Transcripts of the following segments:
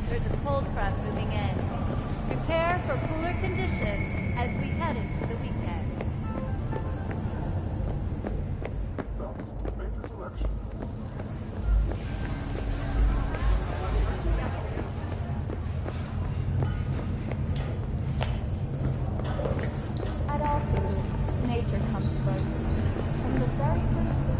There's a cold front moving in. Prepare for cooler conditions as we head into the weekend. At all foods, nature comes first. From the very first thing.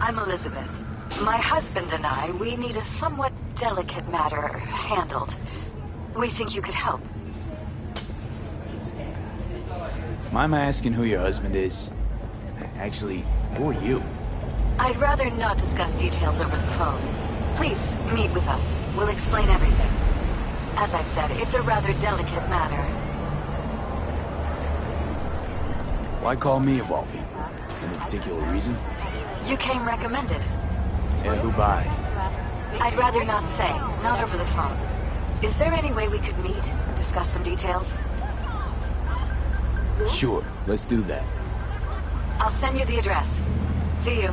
I'm Elizabeth. My husband and I, we need a somewhat delicate matter handled. We think you could help. Mind my asking who your husband is? Actually, who are you? I'd rather not discuss details over the phone. Please, meet with us. We'll explain everything. As I said, it's a rather delicate matter. Why call me of all people? Any particular reason? You came recommended. Yeah, who by? I'd rather not say, not over the phone. Is there any way we could meet, discuss some details? Sure, let's do that. I'll send you the address. See you.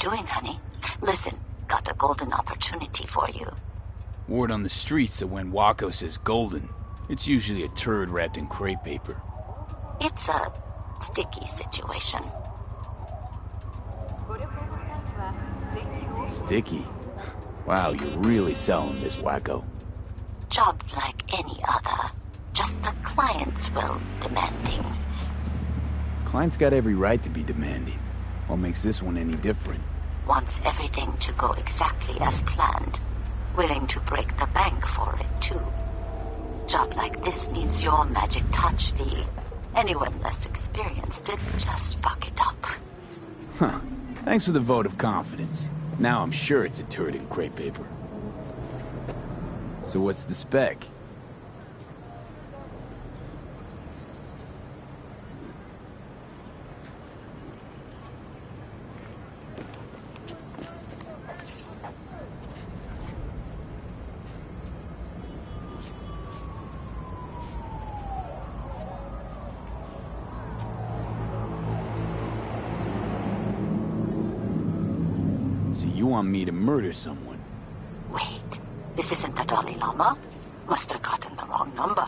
Doing, honey? Listen, got a golden opportunity for you. Word on the streets that when Wako says golden, it's usually a turd wrapped in crepe paper. It's a sticky situation. Sticky? Wow, you're really selling this, Wako. Jobs like any other. Just the clients, well, demanding. Clients got every right to be demanding. What makes this one any different? Wants everything to go exactly as planned. Willing to break the bank for it, too. Job like this needs your magic touch, V. Anyone less experienced would just fuck it up. Huh. Thanks for the vote of confidence. Now I'm sure it's a turd in crepe paper. So what's the spec? you want me to murder someone. Wait, this isn't the Dalai Lama? Must have gotten the wrong number.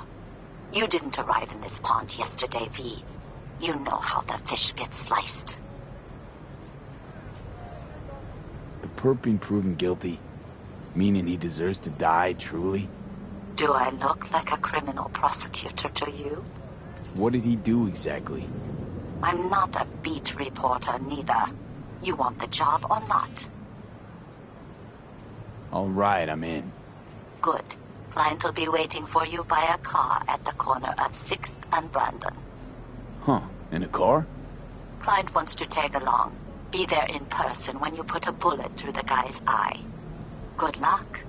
You didn't arrive in this pond yesterday, V. You know how the fish gets sliced. The perp been proven guilty? Meaning he deserves to die, truly? Do I look like a criminal prosecutor to you? What did he do exactly? I'm not a beat reporter, neither. You want the job or not? All right, I'm in. Good. Client will be waiting for you by a car at the corner of 6th and Brandon. Huh, in a car? Client wants to tag along. Be there in person when you put a bullet through the guy's eye. Good luck.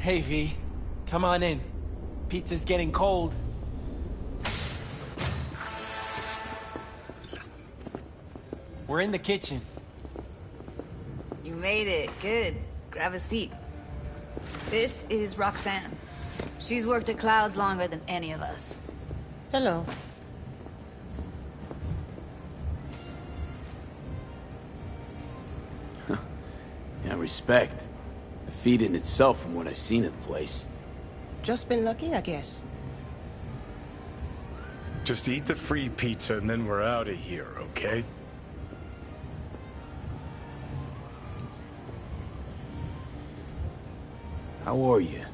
Hey, V. Come on in. Pizza's getting cold. We're in the kitchen. You made it. Good. Grab a seat. This is Roxanne. She's worked at Clouds longer than any of us. Hello. Yeah, respect. A feat in itself from what I've seen of the place. Just been lucky, I guess. Just eat the free pizza and then we're out of here, okay? How are you?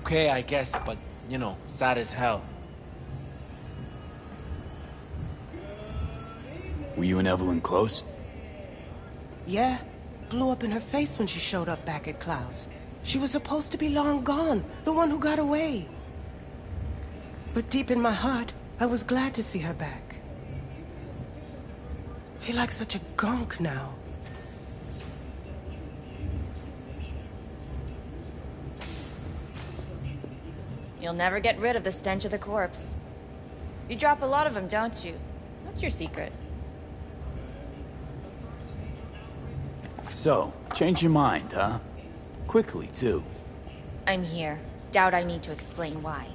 Okay, I guess, but, you know, sad as hell. Were you and Evelyn close? Yeah, blew up in her face when she showed up back at Clouds. She was supposed to be long gone, the one who got away. But deep in my heart, I was glad to see her back. Feel like such a gunk now. You'll never get rid of the stench of the corpse. You drop a lot of them, don't you? What's your secret? So, change your mind, huh? Quickly, too. I'm here. Doubt I need to explain why.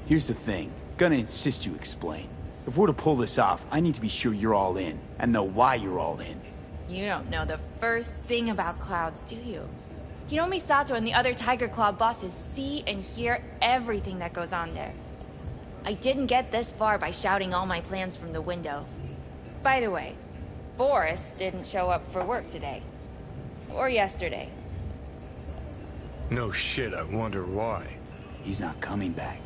Here's the thing. Gonna insist you explain. If we're to pull this off, I need to be sure you're all in, and know why you're all in. You don't know the first thing about Clouds, do you? Hiromi Sato and the other Tiger Claw bosses see and hear everything that goes on there. I didn't get this far by shouting all my plans from the window. By the way, Forrest didn't show up for work today. Or yesterday. No shit, I wonder why. He's not coming back.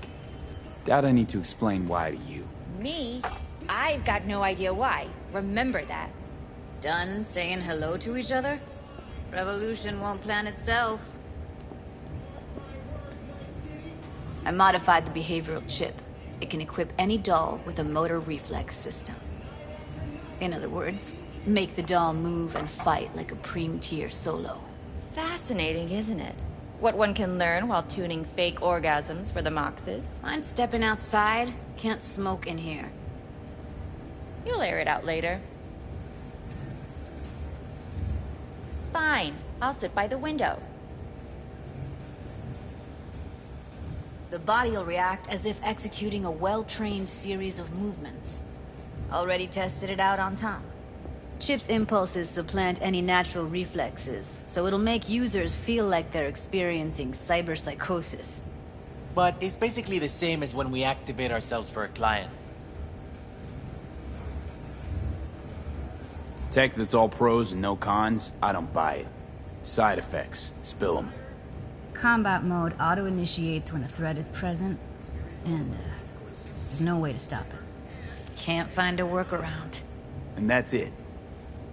Doubt I need to explain why to you. Me? I've got no idea why. Remember that. Done saying hello to each other? Revolution won't plan itself. I modified the behavioral chip. It can equip any doll with a motor reflex system. In other words, make the doll move and fight like a Prem-tier solo. Fascinating, isn't it? What one can learn while tuning fake orgasms for the Moxes. Mind stepping outside? Can't smoke in here. You'll air it out later. Fine, I'll sit by the window. The body will react as if executing a well-trained series of movements. Already tested it out on Tom. Chip's impulses supplant any natural reflexes, so it'll make users feel like they're experiencing cyberpsychosis. But it's basically the same as when we activate ourselves for a client. Tech that's all pros and no cons, I don't buy it. Side effects, spill them. Combat mode auto-initiates when a threat is present, and there's no way to stop it. Can't find a workaround. And that's it.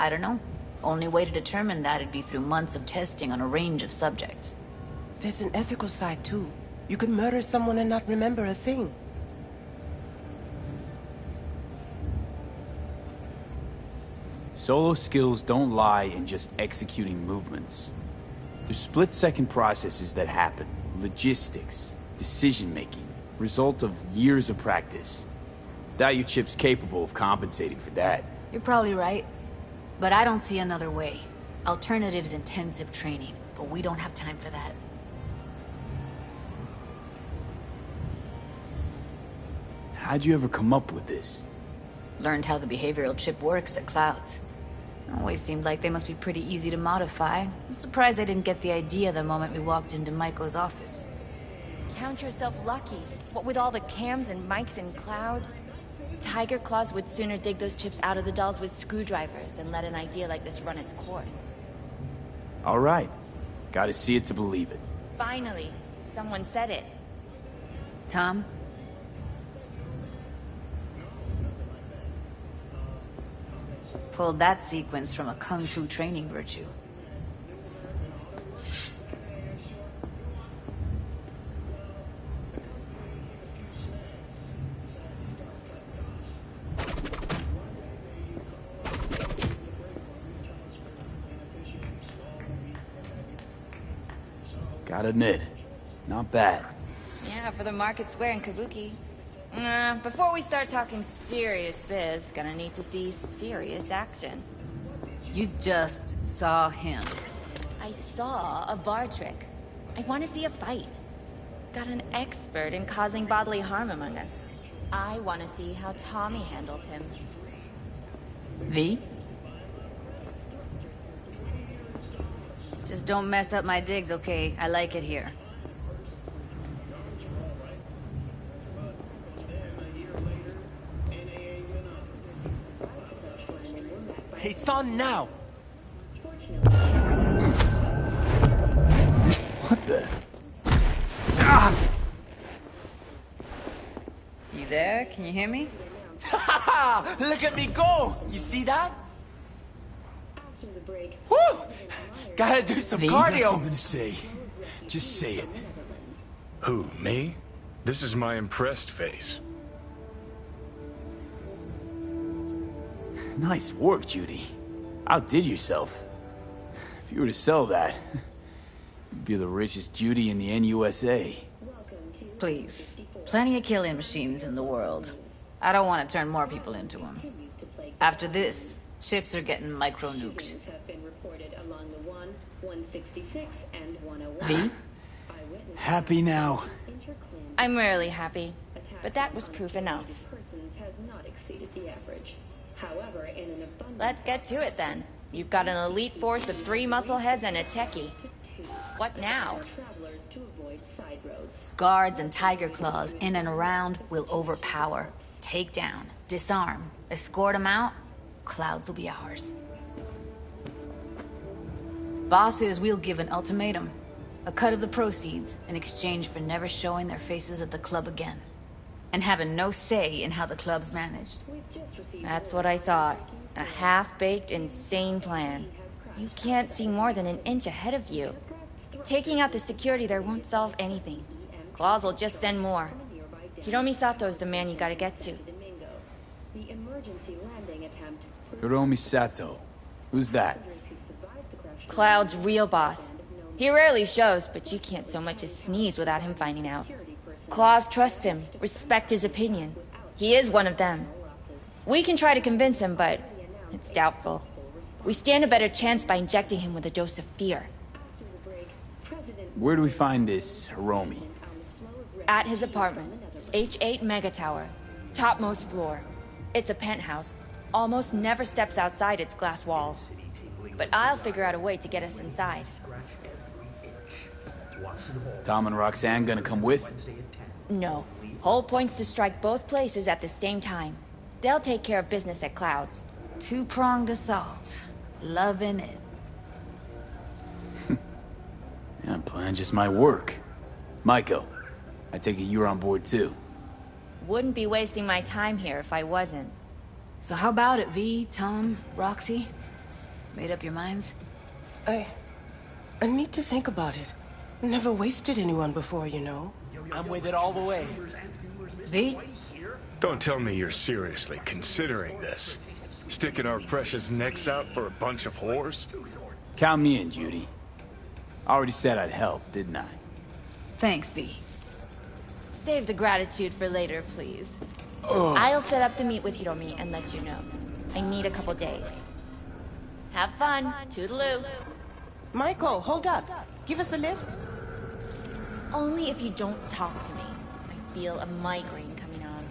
I don't know. Only way to determine that'd be through months of testing on a range of subjects. There's an ethical side, too. You could murder someone and not remember a thing. Solo skills don't lie in just executing movements. There's split-second processes that happen. Logistics, decision-making, result of years of practice. Doubt your chip's capable of compensating for that. You're probably right. But I don't see another way. Alternative's intensive training, but we don't have time for that. How'd you ever come up with this? Learned how the behavioral chip works at Clouds. Always seemed like they must be pretty easy to modify. I'm surprised I didn't get the idea the moment we walked into Maiko's office. Count yourself lucky. What with all the cams and mics and Clouds? Tiger Claws would sooner dig those chips out of the dolls with screwdrivers than let an idea like this run its course. All right. Gotta see it to believe it. Finally, someone said it. Tom? Pulled that sequence from a kung fu training virtue. Gotta admit, not bad. Yeah, for the Market Square in Kabuki. Before we start talking serious biz, gonna need to see serious action. You just saw him. I saw a bar trick. I want to see a fight. Got an expert in causing bodily harm among us. I want to see how Tommy handles him. V? Just don't mess up my digs, okay? I like it here. It's on now! What the? Ah! You there? Can you hear me? Look at me go! You see that? Woo! Gotta do some You got cardio! something to say. Just say it. Who, me? This is my impressed face. Nice work, Judy. Outdid yourself. If you were to sell that, you'd be the richest Judy in the NUSA. Please. Plenty of killing machines in the world. I don't want to turn more people into them. After this, chips are getting micro-nuked. V? Happy now. I'm rarely happy, but that was proof enough. Let's get to it then. You've got an elite force of 3 muscleheads and a techie. What now? Guards and tiger claws in and around will overpower, take down, disarm, escort them out. Clouds will be ours. Bosses, we'll give an ultimatum. A cut of the proceeds in exchange for never showing their faces at the club again. And having no say in how the club's managed. That's what I thought. A half-baked, insane plan. You can't see more than an inch ahead of you. Taking out the security there won't solve anything. Claws will just send more. Hiromi Sato's the man you gotta get to. Hiromi Sato. Who's that? Cloud's real boss. He rarely shows, but you can't so much as sneeze without him finding out. Claws trust him, respect his opinion. He is one of them. We can try to convince him, but it's doubtful. We stand a better chance by injecting him with a dose of fear. Where do we find this Hiromi? At his apartment, H8 Mega Tower, topmost floor. It's a penthouse. Almost never steps outside its glass walls. But I'll figure out a way to get us inside. Tom and Roxanne gonna come with? No. Whole point's to strike both places at the same time. They'll take care of business at Clouds. Two-pronged assault. Loving it. Yeah, plan just might work. Maiko, I take it you're on board too. Wouldn't be wasting my time here if I wasn't. So how about it, V, Tom, Roxy? Made up your minds? I need to think about it. Never wasted anyone before, you know. I'm with it all the way. V? Don't tell me you're seriously considering this. Sticking our precious necks out for a bunch of whores? Count me in, Judy. I already said I'd help, didn't I? Thanks, V. Save the gratitude for later, please. I'll set up the meet with Hiromi and let you know. I need a couple days. Have fun. Toodaloo. Michael, hold up. Give us a lift. Only if you don't talk to me. I feel a migraine coming on.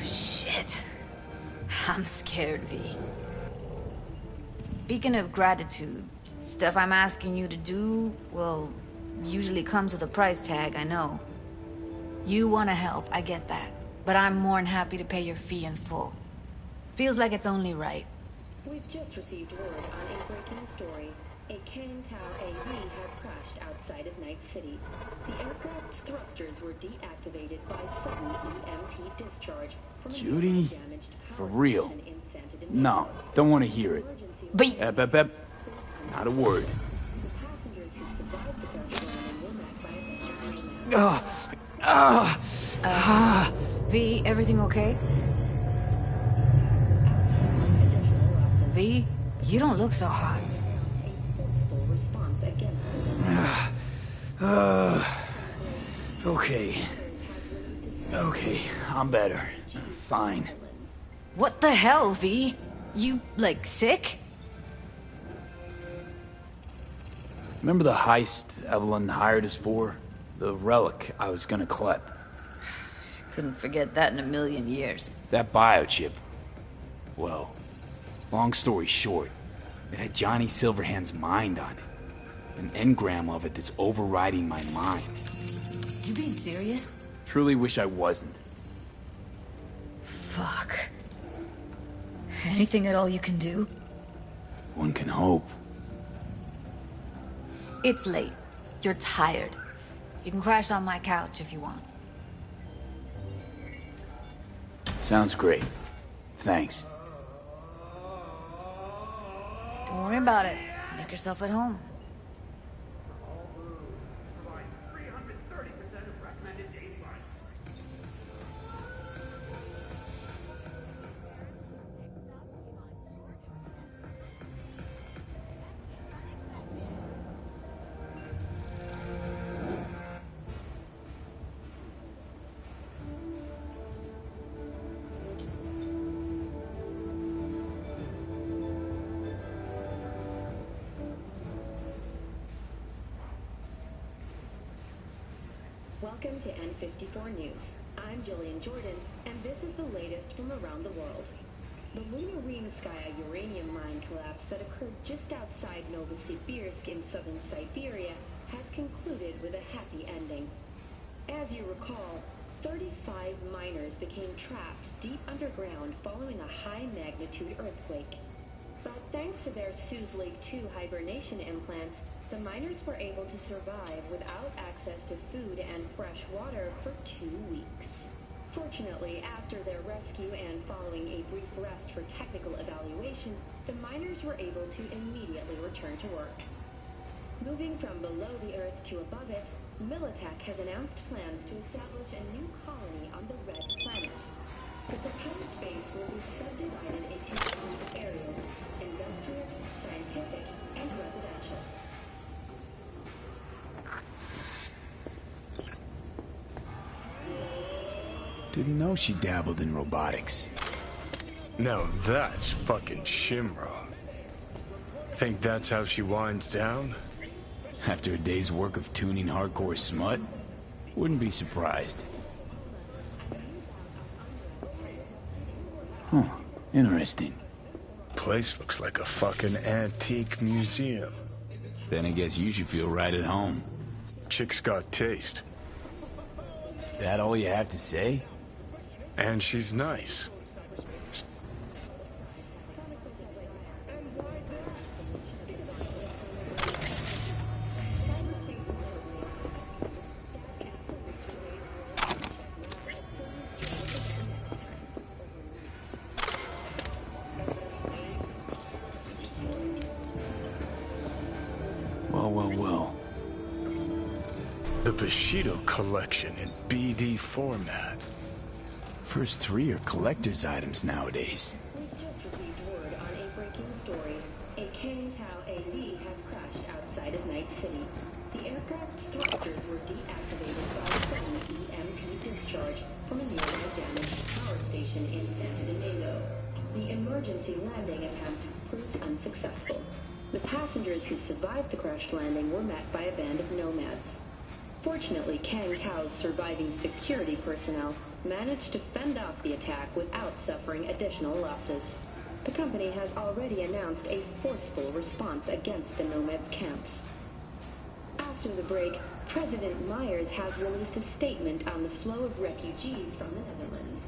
Shit. I'm scared, V. Speaking of gratitude, stuff I'm asking you to do, well, usually comes with a price tag, I know. You want to help, I get that. But I'm more than happy to pay your fee in full. Feels like it's only right. We've just received word on a breaking story. A Kang Tao AV has crashed outside of Night City. The aircraft's thrusters were deactivated by sudden EMP discharge from a Judy? damaged For power real? station implanted in No, don't want to hear it. But Bep. Not a word. the passengers who survived the crash landing were met by a V, everything okay? V, you don't look so hot. forceful response against the Okay, I'm better. Fine. What the hell, V? You, like, sick? Remember the heist Evelyn hired us for? The relic I was gonna collect. Couldn't forget that in a million years. That biochip. Well, long story short, it had Johnny Silverhand's mind on it. An engram of it that's overriding my mind. You being serious? Truly wish I wasn't. Fuck. Anything at all you can do? One can hope. It's late. You're tired. You can crash on my couch if you want. Sounds great. Thanks. Don't worry about it. Make yourself at home. Welcome to N54 News. I'm Jillian Jordan, and this is the latest from around the world. The Lunar Rimskaya uranium mine collapse that occurred just outside Novosibirsk in southern Siberia has concluded with a happy ending. As you recall, 35 miners became trapped deep underground following a high-magnitude earthquake. But thanks to their Suze Lake 2 hibernation implants, the miners were able to survive without access to food and fresh water for 2 weeks. Fortunately, after their rescue and following a brief rest for technical evaluation, the miners were able to immediately return to work. Moving from below the Earth to above it, Militech has announced plans to establish a new colony on the Red Planet. The proposed base will be subdivided into two areas: industrial, scientific, and residential. Didn't know she dabbled in robotics. Now that's fucking Shimra. Think that's how she winds down? After a day's work of tuning hardcore smut? Wouldn't be surprised. Huh. Interesting. Place looks like a fucking antique museum. Then I guess you should feel right at home. Chick's got taste. That all you have to say? And she's nice. Well. The Bushido collection in BD format. First three are collector's items nowadays. We've just received word on a breaking story. A Kang Tao AV has crashed outside of Night City. The aircraft's thrusters were deactivated by a sudden EMP discharge from a nearby damaged power station in San Domingo. The emergency landing attempt proved unsuccessful. The passengers who survived the crash landing were met by a band of nomads. Fortunately, Kang Tao's surviving security personnel managed to fend off the attack without suffering additional losses. The company has already announced a forceful response against the nomads' camps. After the break, President Myers has released a statement on the flow of refugees from the Netherlands.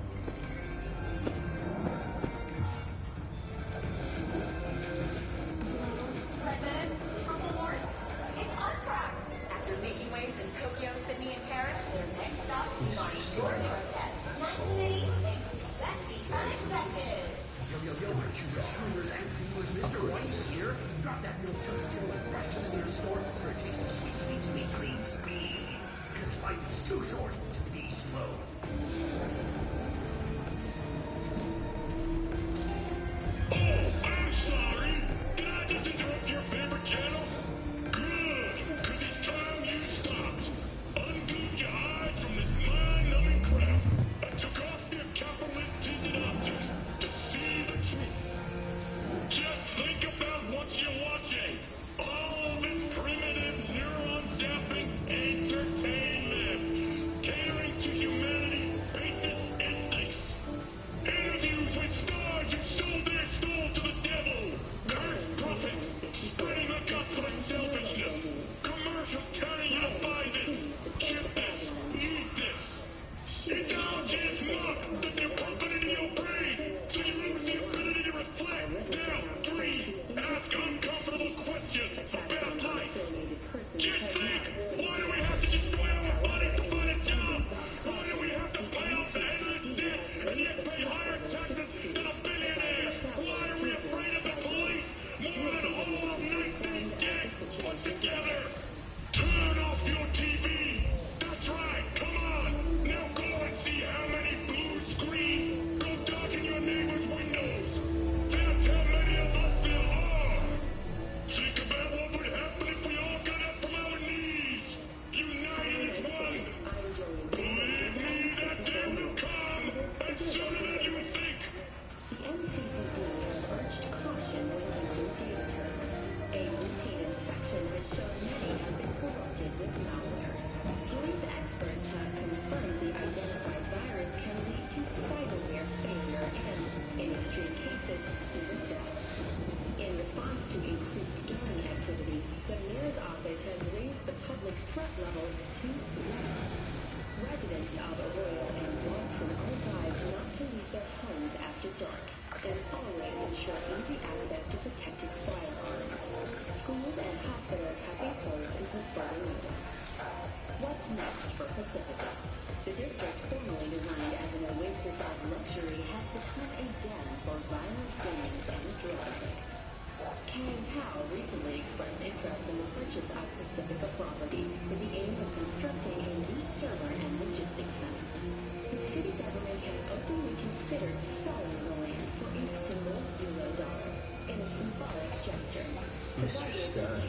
Mr. Stern.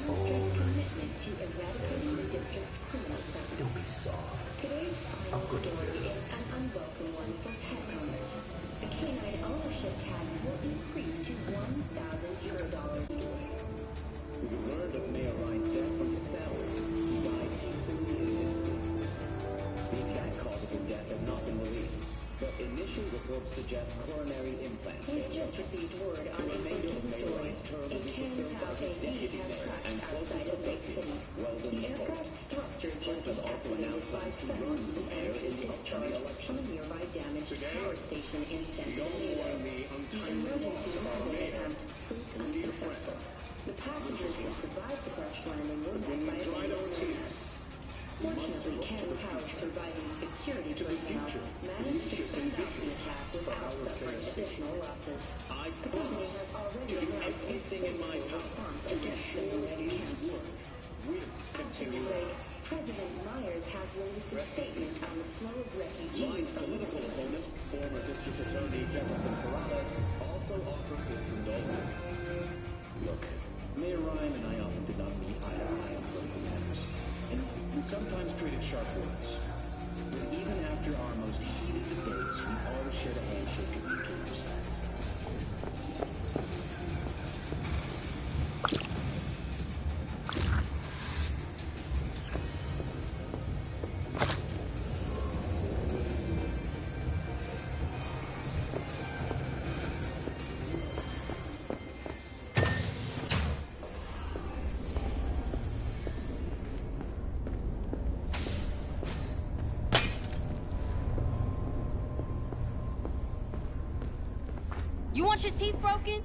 Oh, To eradicating the district's criminal presence. don't be soft. Today's I'm final good story at this. is an unwelcome one for pet owners. The canine ownership tax will increase to $1,000. We learned of Mayor Ryan's death from his family. He died peacefully in his sleep. The exact cause of his death has not been released, but initial reports suggest coronary implants. We've just received word on a breaking story. A can-tap AD has crashed outside of Lake City. The aircraft's thrusters were deactivated by someone who entered discharge from a nearby damaged power station in San Diego. The emergency landing attempt proved unsuccessful. The passengers who survived the crash landing were met by evacuators. Fortunately, Ken Powell's surviving security personnel managed to fend off the attack without suffering additional losses. The company has already announced a forceful response against the Nomad camps. After the break, President Myers has released a statement on the flow of refugees from the Philippines. Former District Attorney Jefferson Corrales also offered his condolences. Look, Mayor Ryan and I often did not meet eye to eye on political matters. And we sometimes traded sharp words. But even after our most heated debates, we always shared a handshake of mutual respect. You want your teeth broken?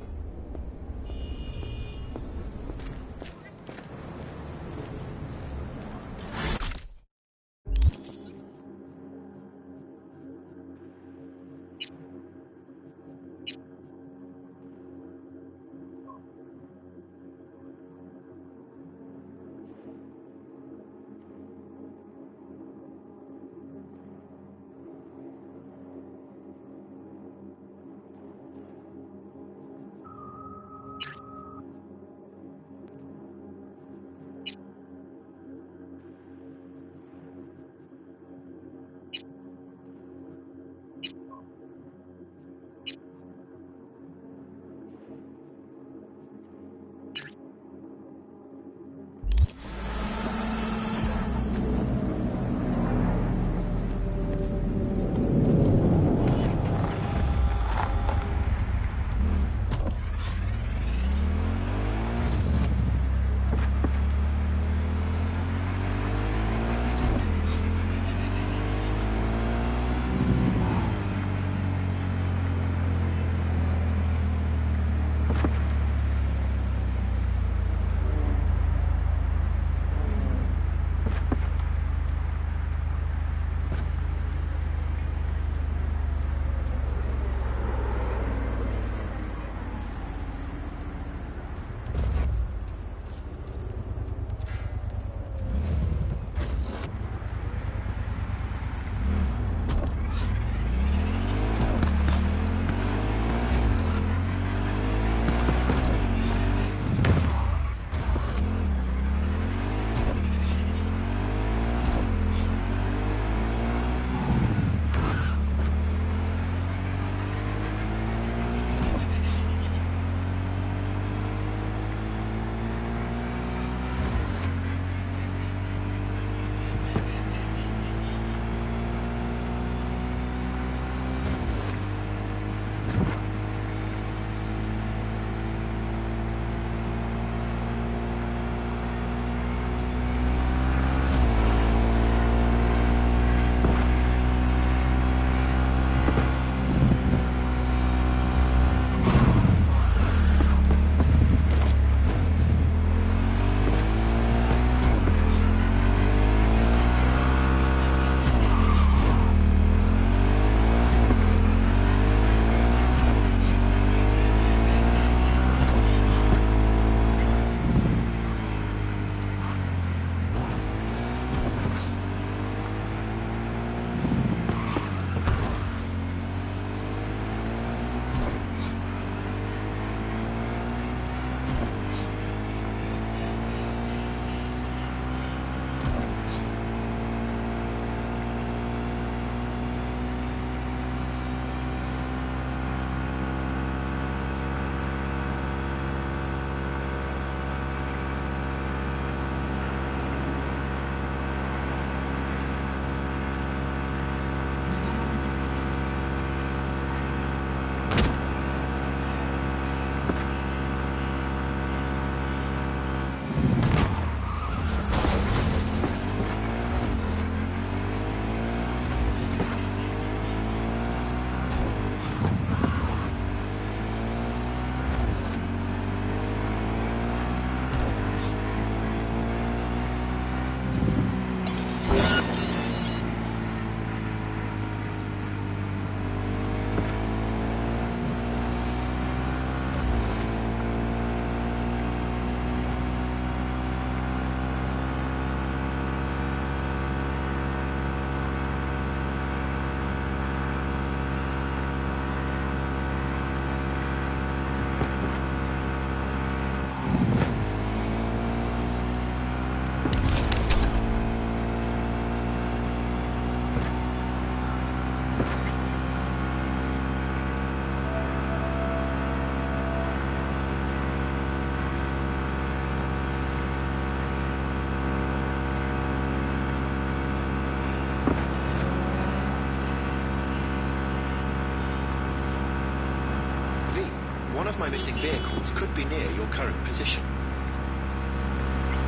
one of my missing vehicles could be near your current position.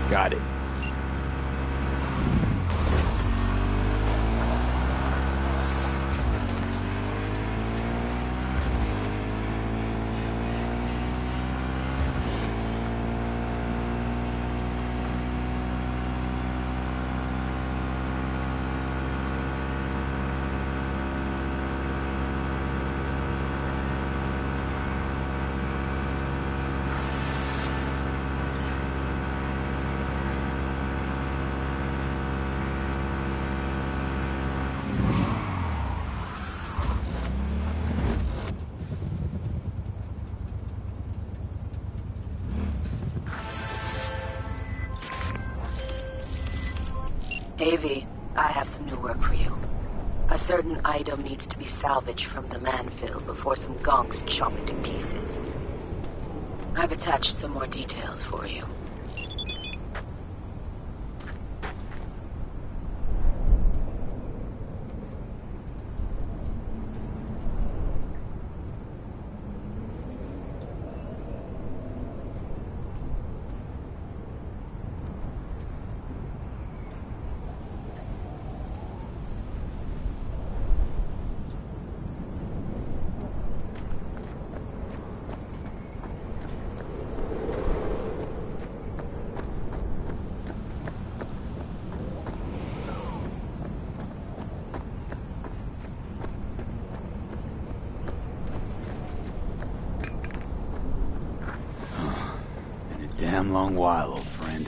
Got it. Hey V, I have some new work for you. A certain item needs to be salvaged from the landfill before some gonks chop it to pieces. I've attached some more details for you. Damn long while, old friend.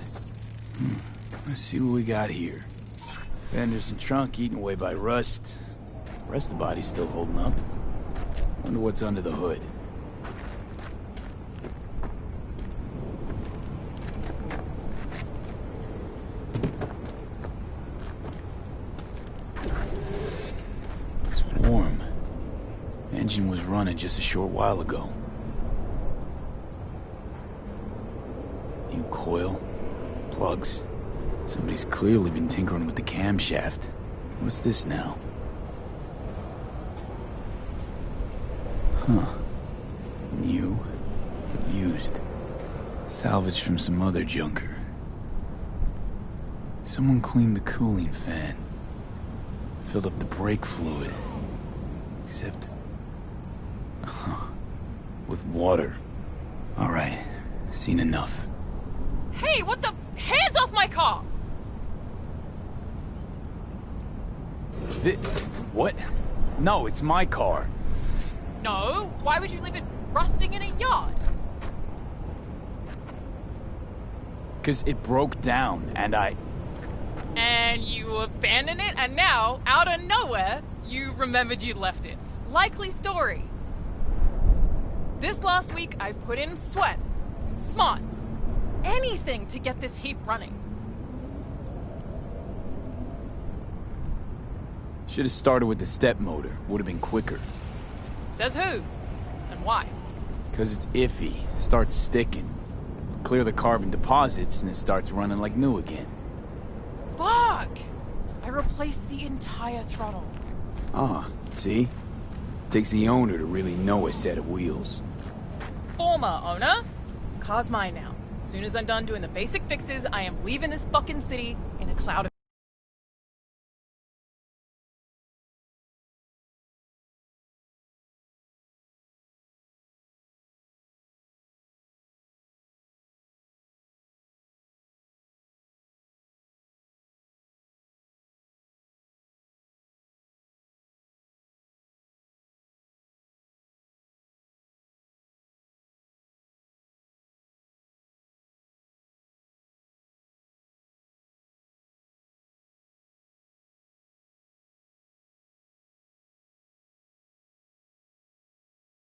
Let's see what we got here. Fenders and trunk eaten away by rust. The rest of the body's still holding up. Wonder what's under the hood. It's warm. Engine was running just a short while ago. New coil, plugs. Somebody's clearly been tinkering with the camshaft. What's this now? Huh. New, but used. Salvaged from some other junker. Someone cleaned the cooling fan. Filled up the brake fluid. Except... with water. Alright, seen enough. Hey, what the? Hands off my car! What? No, it's my car. No, why would you leave it rusting in a yard? 'Cause it broke down, and And you abandoned it, and now, out of nowhere, you remembered you'd left it. Likely story. This last week, I've put in sweat, smarts, anything to get this heap running. should have started with the step motor. Would have been quicker. Says who? And why? 'Cause it's iffy. Starts sticking. Clear the carbon deposits and it starts running like new again. Fuck! I replaced the entire throttle. Ah, see? Takes the owner to really know a set of wheels. Former owner? Car's mine now. As soon as I'm done doing the basic fixes, I am leaving this fucking city in a cloud of